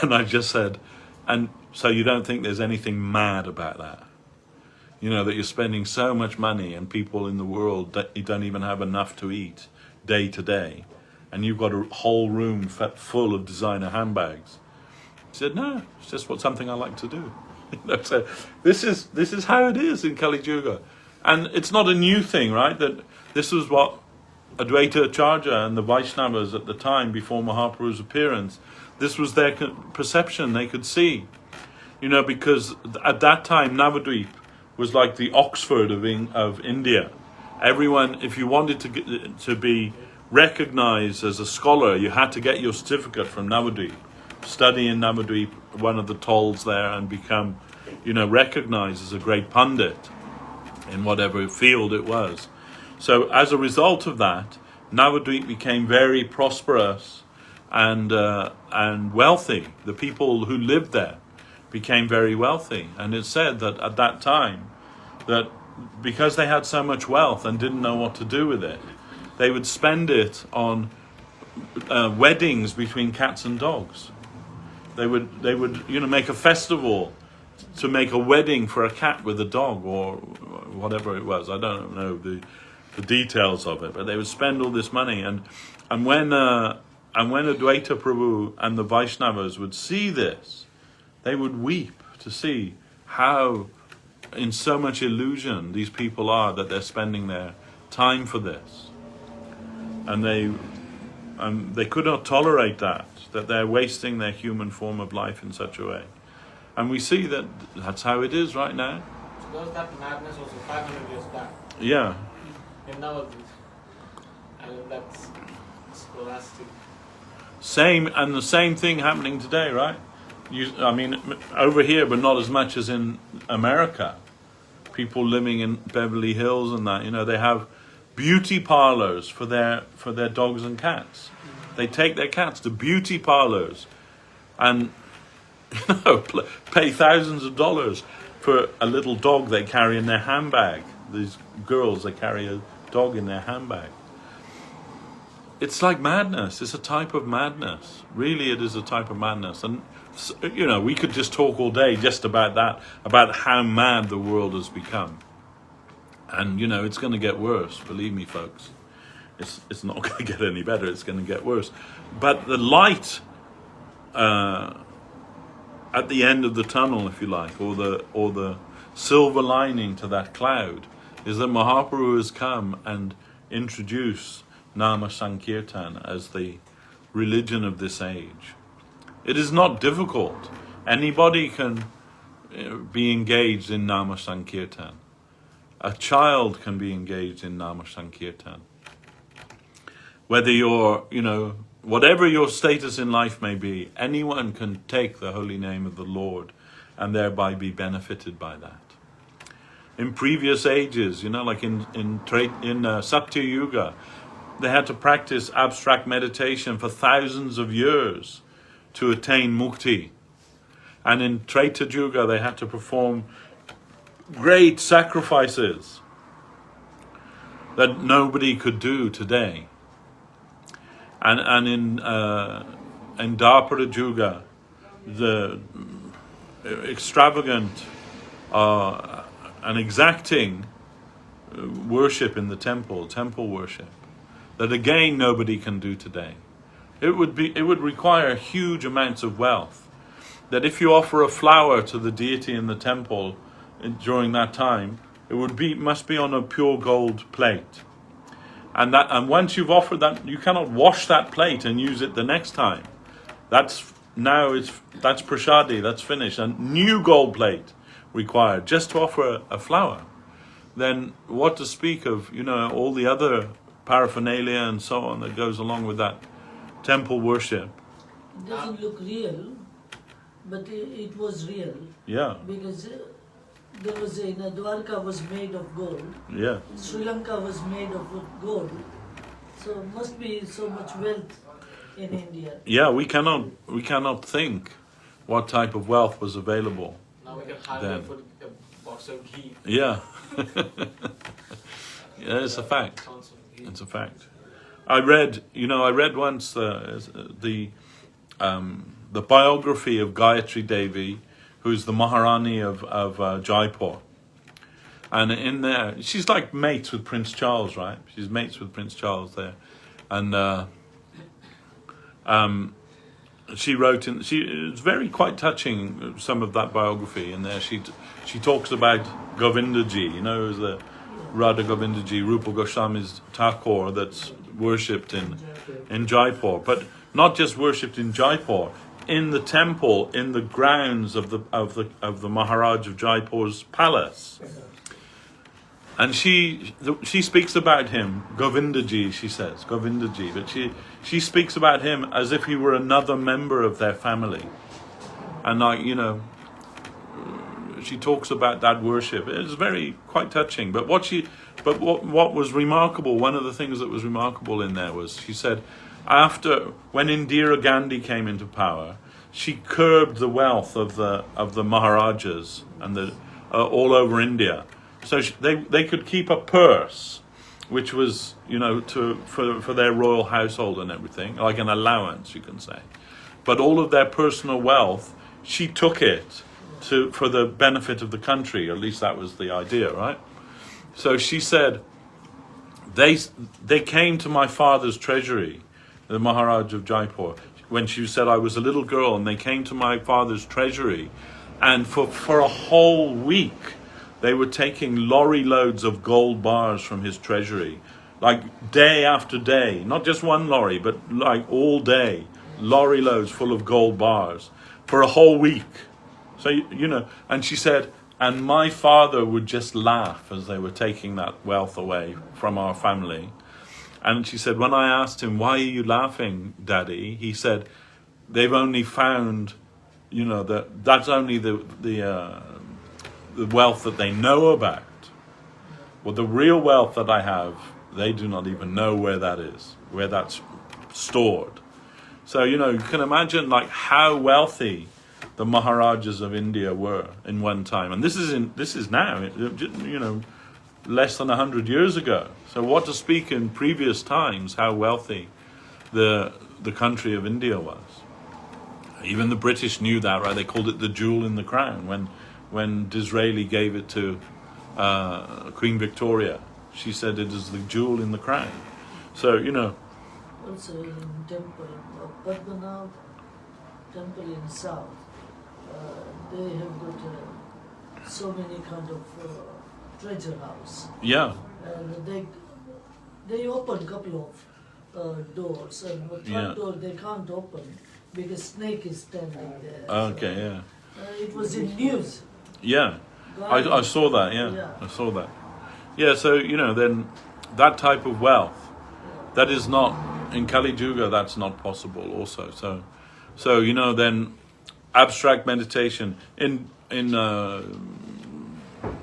And I just said, and so you don't think there's anything mad about that? That you're spending so much money, and people in the world don't even have enough to eat day to day, and you've got a whole room full of designer handbags. She said, no, it's just something I like to do. So this is how it is in Kali Yuga. And it's not a new thing, right? That this was what Advaita Acharya and the Vaishnavas at the time, before Mahaprabhu's appearance, this was their perception. They could see, because at that time Navadvip was like the Oxford of India. Everyone, if you wanted to be recognized as a scholar, you had to get your certificate from Navadvip, study in Navadvip, one of the tolls there, and become, recognized as a great pundit in whatever field it was. So as a result of that, Navadvip became very prosperous and wealthy. The people who lived there became very wealthy. And it's said that at that time, that because they had so much wealth and didn't know what to do with it, they would spend it on weddings between cats and dogs. They would make a festival to make a wedding for a cat with a dog, or whatever it was. I don't know the details of it, but they would spend all this money, and when Advaita Prabhu and the Vaishnavas would see this, they would weep to see how in so much illusion these people are, that they're spending their time for this, and they could not tolerate that they're wasting their human form of life in such a way. And we see that that's how it is right now. So there was that madness also 500 years back. Yeah. And now that's scholastic. The same thing happening today, right? Over here, but not as much as in America. People living in Beverly Hills and that, they have beauty parlors for their dogs and cats. They take their cats to beauty parlors and pay thousands of dollars for a little dog they carry in their handbag. These girls, they carry a dog in their handbag. It's like madness. It's a type of madness. Really, it is a type of madness. And we could just talk all day just about that, about how mad the world has become. And it's going to get worse. Believe me, folks. It's not going to get any better. It's going to get worse. But the light at the end of the tunnel, if you like, or the silver lining to that cloud, is that Mahaprabhu has come and introduced Nama Sankirtan as the religion of this age. It is not difficult. Anybody can be engaged in Nama Sankirtan. A child can be engaged in Nama Sankirtan. Whether you're, whatever your status in life may be, anyone can take the holy name of the Lord and thereby be benefited by that. In previous ages, like in Satya Yuga, they had to practice abstract meditation for thousands of years to attain mukti. And in Treta Yuga, they had to perform great sacrifices that nobody could do today. And in Dwapara Yuga, the extravagant and exacting worship in the temple worship, that again nobody can do today. It would require huge amounts of wealth. That if you offer a flower to the deity in the temple during that time, must be on a pure gold plate. And once you've offered that, you cannot wash that plate and use it the next time. That's prasadi, that's finished. A new gold plate required just to offer a flower. Then what to speak of, all the other paraphernalia and so on that goes along with that temple worship. It doesn't look real, but it was real. Yeah. Because there was Dwarka was made of gold. Yeah. Sri Lanka was made of gold. So must be so much wealth in India. Yeah, we cannot think what type of wealth was available. Now we can hire for a box of ghee. Yeah. Yeah, it's a fact. It's a fact. I read once the biography of Gayatri Devi, who's the Maharani of Jaipur. And in there, she's like mates with Prince Charles, right? She's mates with Prince Charles there. And she wrote it's very quite touching, some of that biography in there. She talks about Govindaji, as the Radha Govindaji, Rupa Goswami's Thakur that's worshipped in Jaipur, but not just worshipped in Jaipur, in the temple, in the grounds of the Maharaj of Jaipur's palace. And she speaks about him, Govindaji, she says, Govindaji, but she speaks about him as if he were another member of their family. And she talks about that worship. It's quite touching. But what was remarkable, one of the things that was remarkable in there was, she said, when Indira Gandhi came into power, she curbed the wealth of the Maharajas and the all over India. So they could keep a purse, which was, you know, for their royal household and everything, like an allowance, you can say. But all of their personal wealth, she took it for the benefit of the country. At least that was the idea, right? So she said, they came to my father's treasury, the Maharaj of Jaipur, when she said I was a little girl, and they came to my father's treasury, and for a whole week, they were taking lorry loads of gold bars from his treasury, like day after day, not just one lorry, but like all day, lorry loads full of gold bars for a whole week. So, you know, and she said, and my father would just laugh as they were taking that wealth away from our family. And she said, when I asked him, why are you laughing, Daddy? He said, they've only found, you know, that's only the wealth that they know about. Well, the real wealth that I have, they do not even know where that is, where that's stored. So, you know, you can imagine like how wealthy the Maharajas of India were in one time. And this is now, you know, less than 100 years ago. So what to speak in previous times, how wealthy the country of India was. Even the British knew that, right? They called it the jewel in the crown when Disraeli gave it to Queen Victoria. She said it is the jewel in the crown. So, you know. Also in temple, Padmanabh temple in south, they have got so many kind of treasure house. Yeah. And they open couple of doors, and the front door they can't open because snake is standing there. Okay, so, yeah. it was in news. Yeah. I saw that, yeah. I saw that. Yeah, so, you know, then that type of wealth, that is not, in Kali Yuga, that's not possible also. So you know, then abstract meditation, in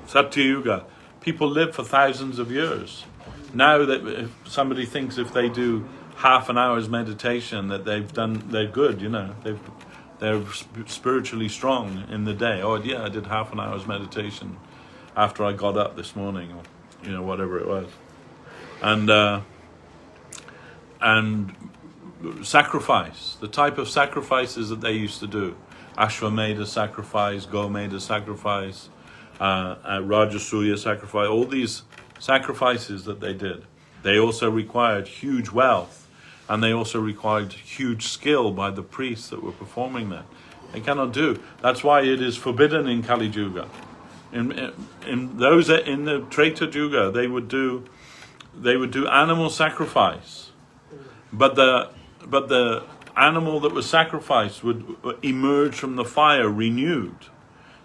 Satya Yuga, people live for thousands of years. Now that if somebody thinks if they do half an hour's meditation that they're good, you know, they're spiritually strong in the day. Oh yeah, I did half an hour's meditation after I got up this morning, or you know, whatever it was. And sacrifice, the type of sacrifices that they used to do, Ashwamedha sacrifice, Gomedha sacrifice, Rajasuya sacrifice, all these sacrifices that they did, they also required huge wealth, and they also required huge skill by the priests that were performing that. They cannot do. That's why it is forbidden in Kali Yuga. In the Treta Yuga, they would do animal sacrifice, but the animal that was sacrificed would emerge from the fire renewed.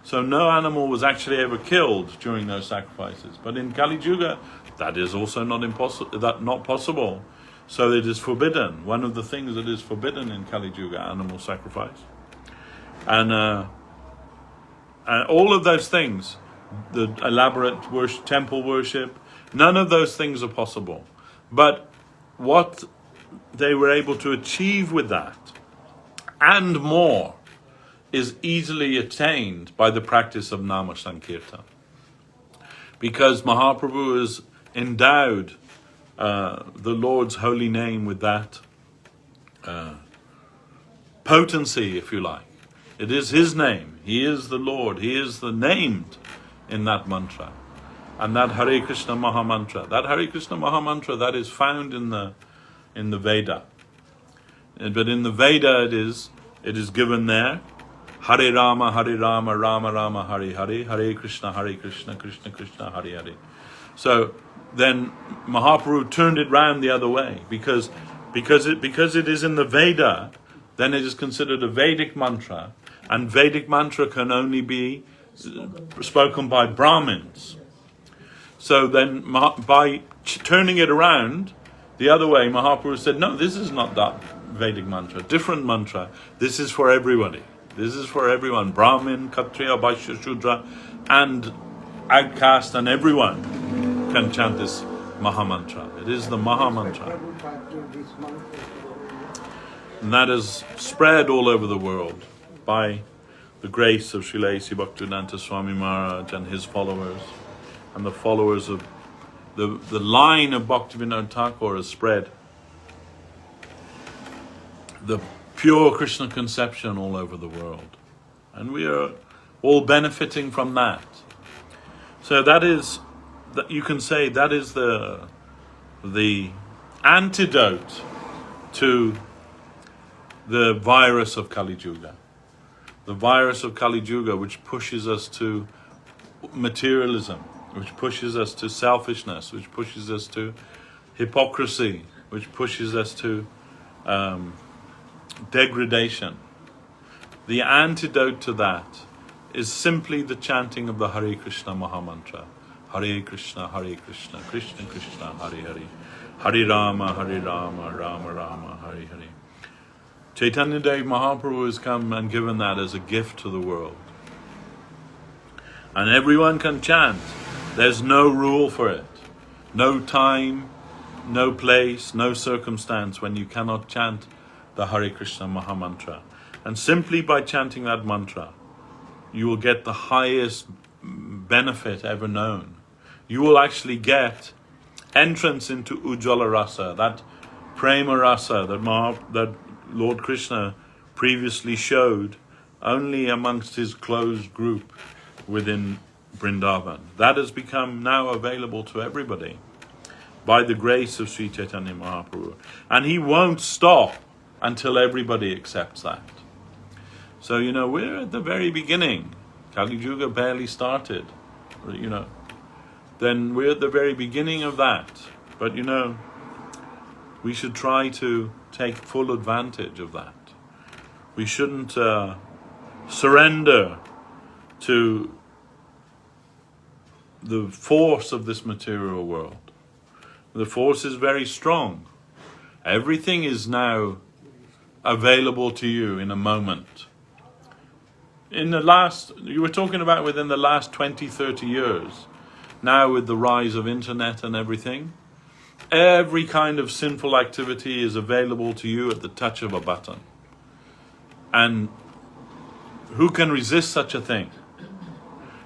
So no animal was actually ever killed during those sacrifices. But in Kali Yuga, that is also not possible. So it is forbidden. One of the things that is forbidden in Kali Yuga, animal sacrifice. And all of those things, the elaborate temple worship, none of those things are possible. But what they were able to achieve with that, and more, is easily attained by the practice of Nama Sankirtan. Because Mahaprabhu has endowed the Lord's holy name with that potency, if you like. It is His name. He is the Lord. He is the named in that mantra. And that Hare Krishna Maha Mantra, that is found in the Veda. But in the Veda it is given there, Hare Rama, Rama Rama, Hare Hare, Hare Krishna, Krishna Krishna, Hare Hare. So then Mahaprabhu turned it round the other way, because it is in the Veda, then it is considered a Vedic mantra, and Vedic mantra can only be spoken by Brahmins. So then by turning it around the other way, Mahaprabhu said, no, this is not that Vedic mantra, different mantra. This is for everybody. This is for everyone. Brahmin, Kshatriya, Vaishya, Shudra, and outcast, and everyone can chant this Maha Mantra. It is the Maha Mantra. And that is spread all over the world. by the grace of Srila A.C. Bhaktivedanta Swami Maharaj and his followers, and the followers of the line of Bhaktivinoda Thakur has spread the pure Krishna conception all over the world. And we are all benefiting from that. So that is, that you can say, that is the antidote to the virus of Kali Yuga. The virus of Kali Yuga, which pushes us to materialism, which pushes us to selfishness, which pushes us to hypocrisy, which pushes us to degradation. The antidote to that is simply the chanting of the Hare Krishna Mahamantra. Hare Krishna, Krishna Krishna, Hare Hare. Hare Rama, Rama Rama, Hare Hare. Chaitanya Dev Mahaprabhu has come and given that as a gift to the world. And everyone can chant. There's no rule for it. No time, no place, no circumstance when you cannot chant the Hare Krishna Mahamantra. And simply by chanting that mantra, you will get the highest benefit ever known. You will actually get entrance into Ujjvala Rasa, that Prema Rasa that Lord Krishna previously showed only amongst his closed group within Vrindavan. That has become now available to everybody by the grace of Sri Chaitanya Mahaprabhu. And he won't stop until everybody accepts that. So, we're at the very beginning. Kali Yuga barely started, Then we're at the very beginning of that. But, we should try to take full advantage of that. We shouldn't surrender to the force of this material world. The force is very strong. Everything is now available to you in a moment. You were talking about within the last 20, 30 years, now with the rise of internet and everything, every kind of sinful activity is available to you at the touch of a button. And who can resist such a thing?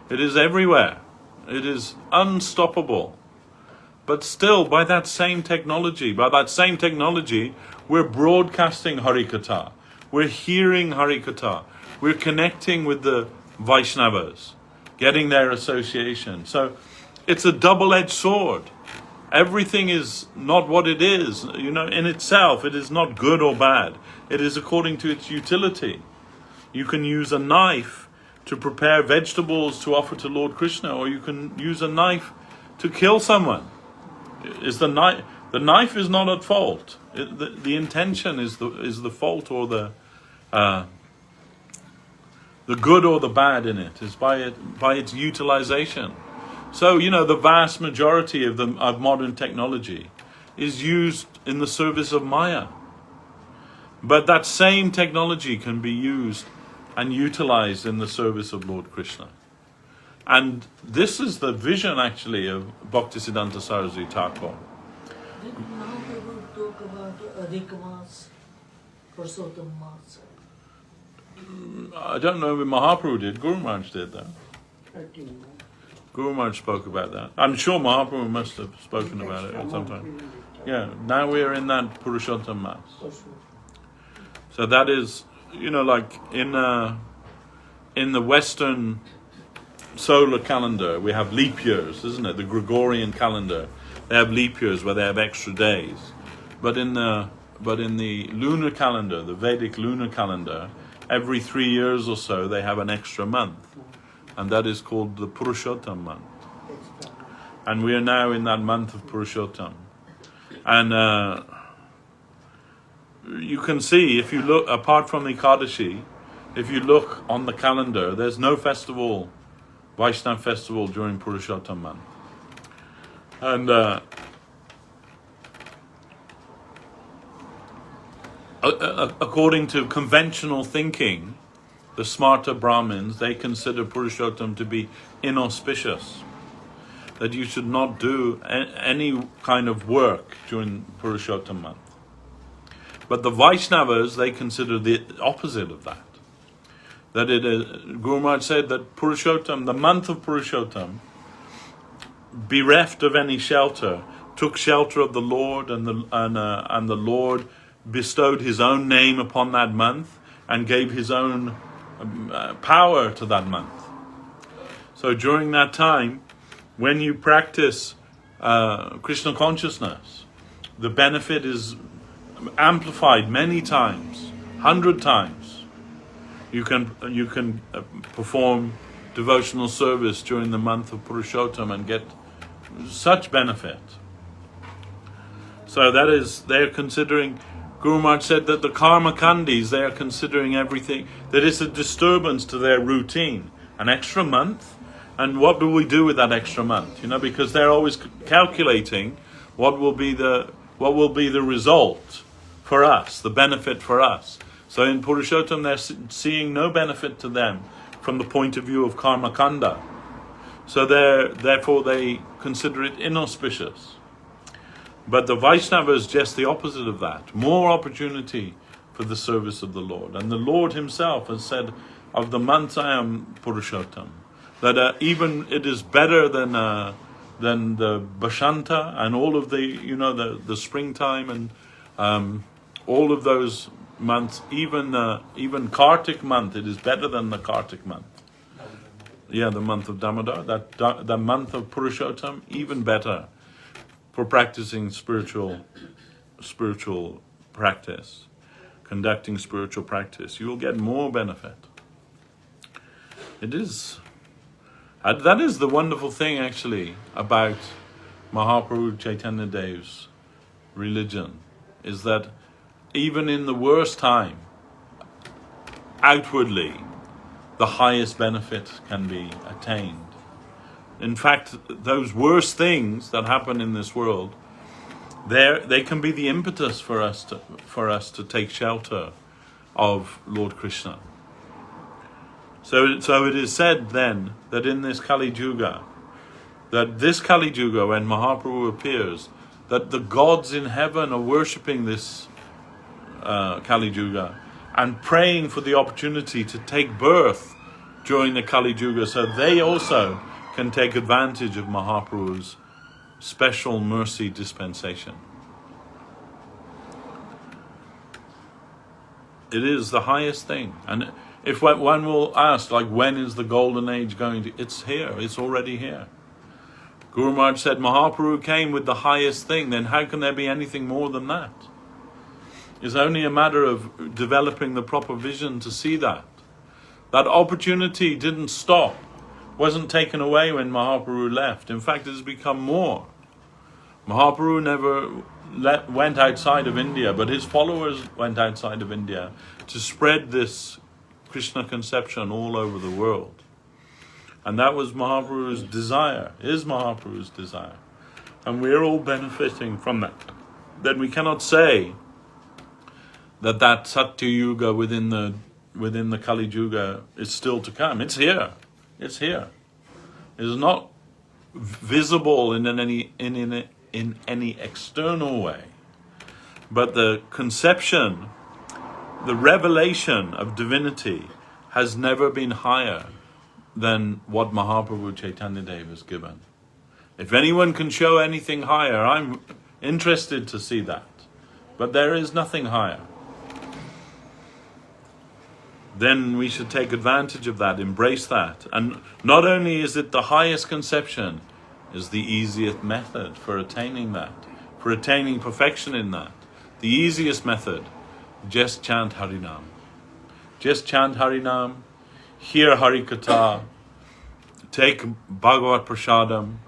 It is everywhere. It is unstoppable. But still, by that same technology, we're broadcasting Harikatha. We're hearing Harikatha. We're connecting with the Vaishnavas, getting their association. So it's a double-edged sword. Everything is not what it is. In itself, it is not good or bad. It is according to its utility. You can use a knife to prepare vegetables to offer to Lord Krishna, or you can use a knife to kill someone. The knife is not at fault. The intention is the fault, or the good or the bad in it is by its utilization. So the vast majority of modern technology is used in the service of Maya. But that same technology can be used and utilized in the service of Lord Krishna. And this is the vision actually of Bhaktisiddhanta Saraswati Thakur. Did Mahaprabhu talk about Adhik Mas, Purushottam Mas? I don't know if Mahaprabhu did. Guru Maharaj did that. Guru Maharaj spoke about that. I'm sure Mahaprabhu must have spoken about it at some time. Yeah, now we're in that Purushottam Mas. So that is, like in the Western solar calendar, we have leap years, isn't it? The Gregorian calendar, they have leap years where they have extra days. But in the lunar calendar, the Vedic lunar calendar, every 3 years or so they have an extra month. And that is called the Purushottam month. And we are now in that month of Purushottam. And you can see, if you look, apart from the Ekadashi, if you look on the calendar, there's no festival, Vaishnava festival during Purushottam month. And according to conventional thinking, the smarter Brahmins, they consider Purushottam to be inauspicious. That you should not do any kind of work during Purushottam month. But the Vaishnavas, they consider the opposite of that. that it is, Guru Maharaj said that Purushottam, the month of Purushottam, bereft of any shelter, took shelter of the Lord, and the Lord bestowed His own name upon that month and gave His own power to that month. So during that time, when you practice Krishna consciousness, the benefit is amplified many times, 100 times. You can perform devotional service during the month of Purushottam and get such benefit. So that is, they're considering, Guru Maharaj said that the karma kandis, they are considering everything, that it's a disturbance to their routine. An extra month, and what do we do with that extra month? Because they're always calculating what will be the result for us, the benefit for us. So in Purushottam, they're seeing no benefit to them from the point of view of karma kanda. So therefore they consider it inauspicious. But the Vaishnava is just the opposite of that. More opportunity for the service of the Lord. And the Lord Himself has said of the months I am Purushottam, that even it is better than the Bashanta and all of the springtime and all of those months. Even Kartik month, it is better than the Kartik month. Yeah, the month of Damodar, the month of Purushottam, even better for practicing spiritual practice, conducting spiritual practice. You will get more benefit. It is. That is the wonderful thing, actually, about Mahaprabhu Chaitanya Dev's religion, is that even in the worst time, outwardly, the highest benefit can be attained. In fact, those worst things that happen in this world, they can be the impetus for us to take shelter of Lord Krishna. So it is said then that in this Kali Yuga, when Mahaprabhu appears, that the gods in heaven are worshipping this Kali Yuga and praying for the opportunity to take birth during the Kali Yuga, so they also can take advantage of Mahaprabhu's special mercy dispensation. It is the highest thing. And if one will ask, like, when is the golden age going to? It's here. It's already here. Guru Maharaj said Mahaprabhu came with the highest thing. Then how can there be anything more than that? It's only a matter of developing the proper vision to see that. That opportunity didn't stop, wasn't taken away when Mahaprabhu left. In fact, it has become more. Mahaprabhu never went outside of India, but his followers went outside of India to spread this Krishna conception all over the world. And that was Mahaprabhu's desire, is Mahaprabhu's desire. And we're all benefiting from that. Then we cannot say that Satya Yuga within the Kali Yuga is still to come. It's here. It's here. It is not visible in any external way. But the conception, the revelation of divinity has never been higher than what Mahaprabhu Chaitanya Dev has given. If anyone can show anything higher, I'm interested to see that. But there is nothing higher. Then we should take advantage of that, embrace that. And not only is it the highest conception, is the easiest method for attaining that, for attaining perfection in that. The easiest method, just chant Harinam. Just chant Harinam, hear Harikatha, take Bhagavat Prasadam,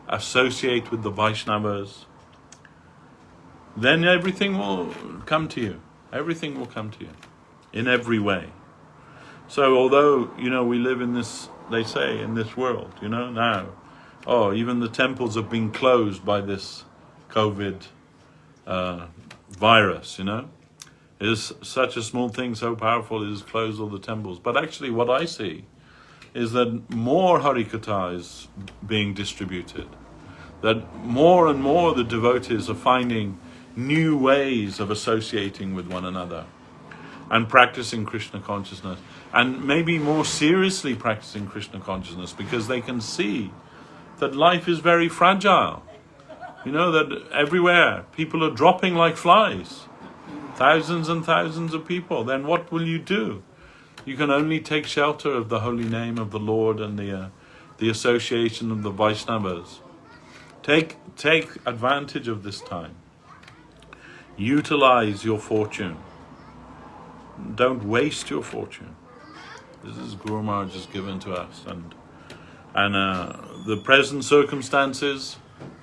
associate with the Vaishnavas. Then everything will come to you. Everything will come to you in every way. So although, we live in this, they say, in this world, now, even the temples have been closed by this COVID virus, It is such a small thing, so powerful, it has closed all the temples. But actually what I see is that more Harikatha is being distributed. That more and more the devotees are finding new ways of associating with one another. and practicing Krishna consciousness, and maybe more seriously practicing Krishna consciousness, because they can see that life is very fragile. You know that everywhere people are dropping like flies, thousands and thousands of people. Then what will you do? You can only take shelter of the holy name of the Lord and the association of the Vaishnavas. Take advantage of this time. Utilize your fortune. Don't waste your fortune. This is Guru Maharaj has given to us, and the present circumstances,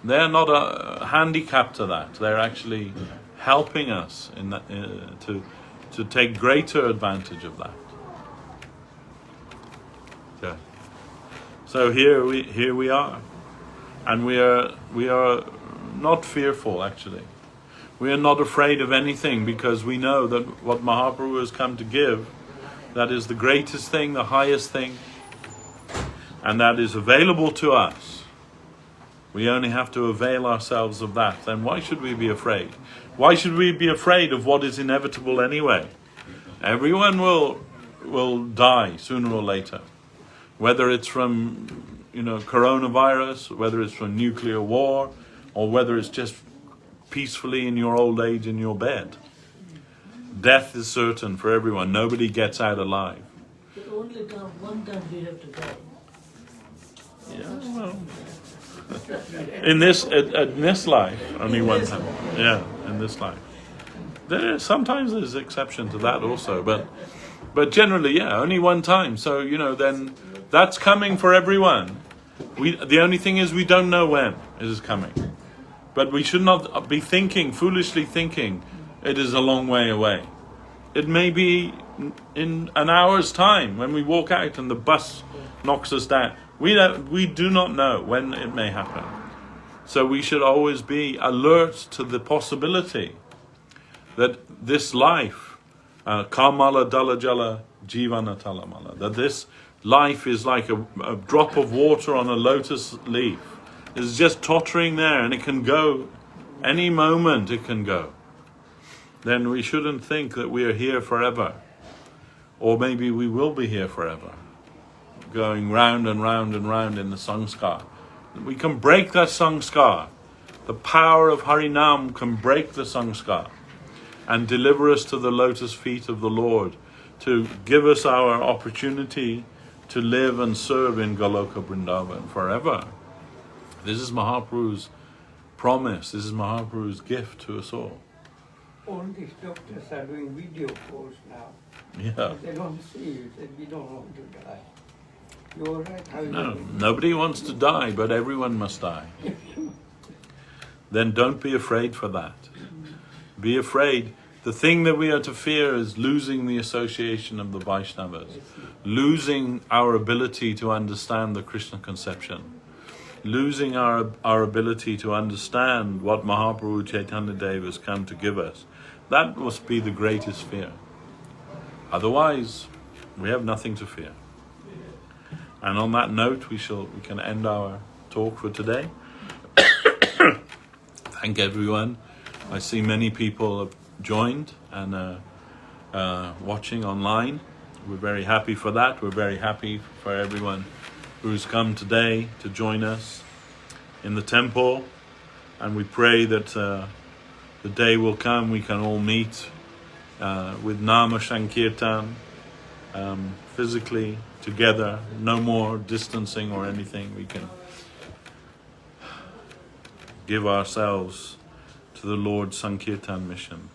they're not a handicap to that. They're actually helping us in that, to take greater advantage of that. Okay. So here we are, and we are not fearful actually. We are not afraid of anything, because we know that what Mahaprabhu has come to give, that is the greatest thing, the highest thing, and that is available to us. We only have to avail ourselves of that. Then why should we be afraid? Why should we be afraid of what is inevitable anyway? Everyone will die sooner or later. Whether it's from coronavirus, whether it's from nuclear war, or whether it's just peacefully in your old age in your bed. Death is certain for everyone. Nobody gets out alive. But only one time we have to die. Yeah, well, in this life, only one time. Yeah, in this life. Sometimes there's exception to that also, but generally, yeah, only one time. So then that's coming for everyone. The only thing is we don't know when it is coming. But we should not be foolishly thinking, it is a long way away. It may be in an hour's time when we walk out and the bus knocks us down. We do not know when it may happen. So we should always be alert to the possibility that this life, kamala dalajala jivana talamala, that this life is like a drop of water on a lotus leaf. It's just tottering there, and it can go any moment. It can go. Then we shouldn't think that we are here forever, or maybe we will be here forever, going round and round and round in the samskar. We can break that samskar. The power of Harinam can break the samskar and deliver us to the lotus feet of the Lord, to give us our opportunity to live and serve in Goloka Vrindavan forever. This is Mahaprabhu's promise. This is Mahaprabhu's gift to us all. All these doctors are doing video calls now. Yeah. They don't see you. They say, we don't want to die. You're right. How No, nobody wants to die, but everyone must die. Then don't be afraid for that. Be afraid. The thing that we are to fear is losing the association of the Vaishnavas, losing our ability to understand the Krishna conception, losing our ability to understand what Mahaprabhu Chaitanya Dev has come to give us. That must be the greatest fear. Otherwise, we have nothing to fear. And on that note, we can end our talk for today. Thank everyone. I see many people have joined and watching online. We're very happy for that. We're very happy for everyone who's come today to join us in the temple, and we pray that the day will come we can all meet with Nama Sankirtan physically together, no more distancing or anything. We can give ourselves to the Lord's Sankirtan mission.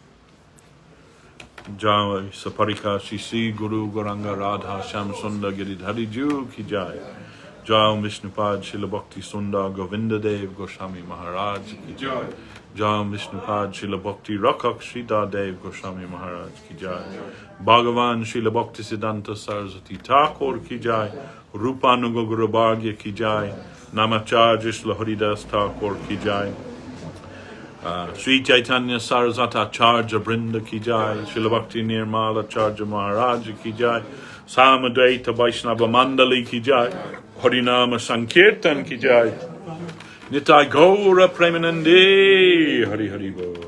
Jai Saparika Shisi Guru Goranga Radha Sham Sundar Giridhari Ju Ki Jai. Jai Vishnupad Srila Bhakti Sundar Govinda Dev Goswami Maharaj Ki Jai. Jai Vishnupad Srila Bhakti Rakak Sridhar Dev Goswami Maharaj Ki Jai. Bhagavan Srila Bhakti Siddhanta Saraswati Thakur Ki Jai. Rupanuga Guru Bhagya Ki Jai. Namacharya Srila Haridas Thakur Ki Jai. Sri Chaitanya Saraswat Acharya Brinda Ki Jai. Srila Bhakti Nirmala Acharya Maharaj Ki Jai. Samadvaita Vaishnava Mandali Ki Jai. Harinama Sankirtan Ki Jai. Nitai Gaura Premanande Hari Hari Bo.